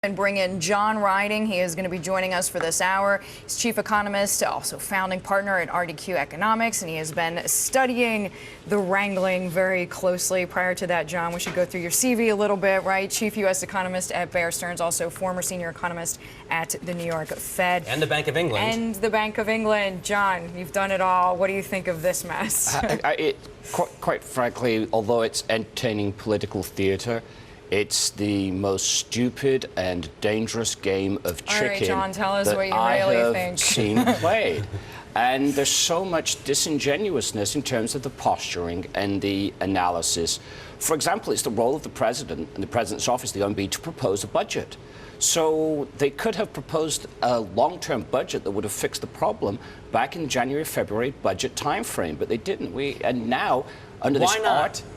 And bring in John Ryding. He is going to be joining us for this hour. He's chief economist, also founding partner at RDQ Economics, and he has been studying the wrangling very closely. Prior to that, John, we should go through your CV a little bit, right? Chief U.S. economist at Bear Stearns, also former senior economist at the New York Fed. And the Bank of England. And the Bank of England. John, you've done it all. What do you think of this mess? Quite frankly, although it's entertaining political theater, it's the most stupid and dangerous game of chicken all right, John, tell us that what you I really have think. seen played. And there's so much disingenuousness in terms of the posturing and the analysis. For example, it's the role of the president and the president's office, the OMB, to propose a budget. So they could have proposed a long-term budget that would have fixed the problem back in the January-February budget timeframe, but they didn't. And now, under this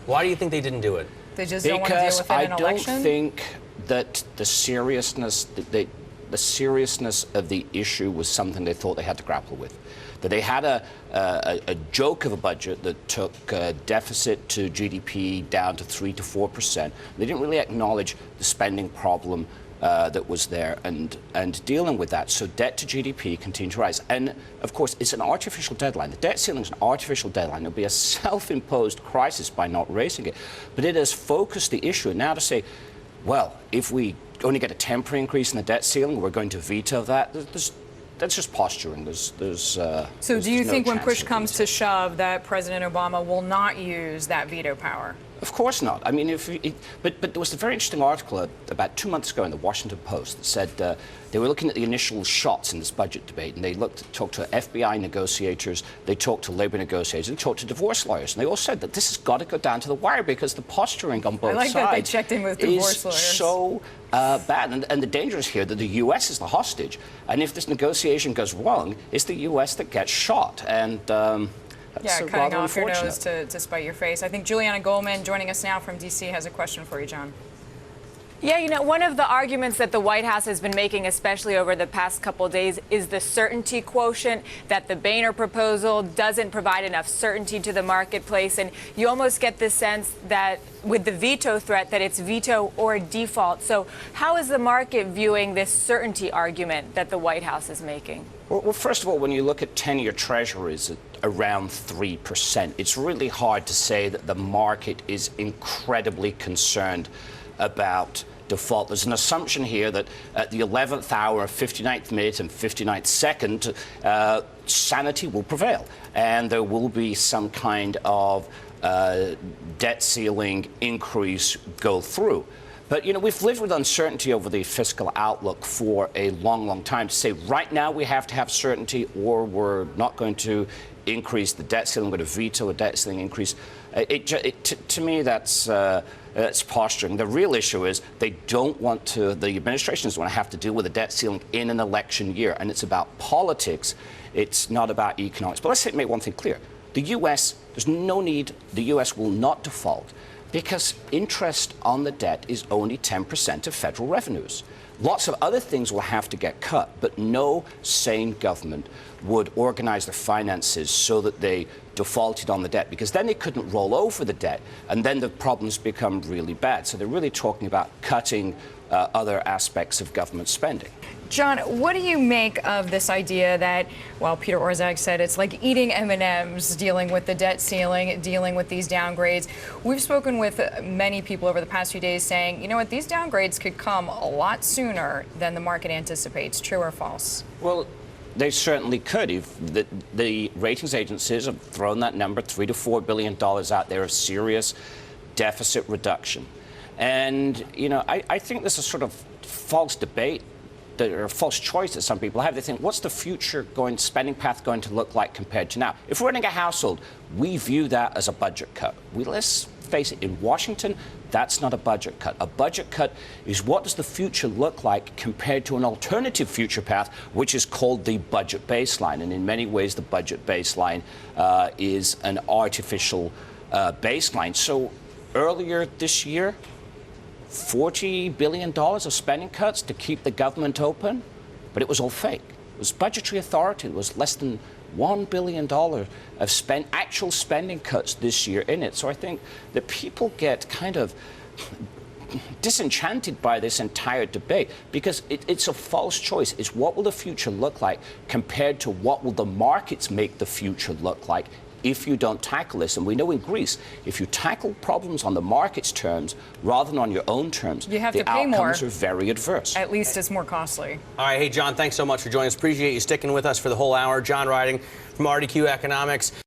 Why do you think they didn't do it? They just don't want to deal with it in an election? Because I don't think that the seriousness of the issue was something they thought they had to grapple with. That they had a joke of a budget that took deficit to GDP down to 3 to 4%. They didn't really acknowledge the spending problem that was there and dealing with that. So debt to GDP continued to rise. And, of course, it's an artificial deadline. The debt ceiling is an artificial deadline. It'll be a self-imposed crisis by not raising it. But it has focused the issue. And now to say, well, if we only get a temporary increase in the debt ceiling, we're going to veto that, that's just posturing. So do you think when push comes to shove that President Obama will not use that veto power? Of course not. I mean, but there was a very interesting article about 2 months ago in the Washington Post that said they were looking at the initial shots in this budget debate, and they talked to FBI negotiators, they talked to labor negotiators, and talked to divorce lawyers, and they all said that this has got to go down to the wire because the posturing on both sides that they checked in with divorce lawyers. So bad. And the danger is here that the U.S. is the hostage, and if this negotiation goes wrong, it's the U.S. that gets shot. And yeah, cutting off your nose to spite your face. I think Juliana Goldman, joining us now from D.C., has a question for you, John. Yeah, you know, one of the arguments that the White House has been making, especially over the past couple of days, is the certainty quotient, that the Boehner proposal doesn't provide enough certainty to the marketplace. And you almost get the sense that with the veto threat, that it's veto or default. So how is the market viewing this certainty argument that the White House is making? Well, first of all, when you look at 10-year treasuries at around 3%, it's really hard to say that the market is incredibly concerned about default. There's an assumption here that at the 11th hour, 59th minute, and 59th second, sanity will prevail, and there will be some kind of debt ceiling increase go through. But, you know, we've lived with uncertainty over the fiscal outlook for a long, long time. To say right now we have to have certainty or we're not going to increase the debt ceiling, we're going to veto a debt ceiling increase, to me, that's posturing. The real issue is they don't want to, the administration doesn't want to have to deal with a debt ceiling in an election year. And it's about politics. It's not about economics. But let's make one thing clear. The U.S., there's no need, the U.S. will not default because interest on the debt is only 10% of federal revenues. Lots of other things will have to get cut, but no sane government would organize their finances so that they defaulted on the debt, because then they couldn't roll over the debt, and then the problems become really bad. So they're really talking about cutting other aspects of government spending. John, what do you make of this idea that, well, Peter Orszag said it's like eating M&Ms, dealing with the debt ceiling, dealing with these downgrades? We've spoken with many people over the past few days saying, you know what, these downgrades could come a lot sooner than the market anticipates. True or false? Well, they certainly could. If the ratings agencies have thrown that number, $3 to $4 billion out there of serious deficit reduction. And, you know, I think there's a sort of false debate or false choice that some people have. They think, what's the future spending path going to look like compared to now? If we're running a household, we view that as a budget cut. Let's face it, in Washington, that's not a budget cut. A budget cut is what does the future look like compared to an alternative future path, which is called the budget baseline. And in many ways, the budget baseline is an artificial baseline. So earlier this year, $40 billion of spending cuts to keep the government open, but it was all fake. It was budgetary authority. It was less than $1 billion of actual spending cuts this year in it. So I think that people get kind of disenchanted by this entire debate because it's a false choice. It's what will the future look like compared to what will the markets make the future look like if you don't tackle this. And we know in Greece, if you tackle problems on the market's terms rather than on your own terms, you have the to pay outcomes more. are very adverse. At least it's more costly. All right, hey, John, thanks so much for joining us. Appreciate you sticking with us for the whole hour. John Ryding from RDQ Economics.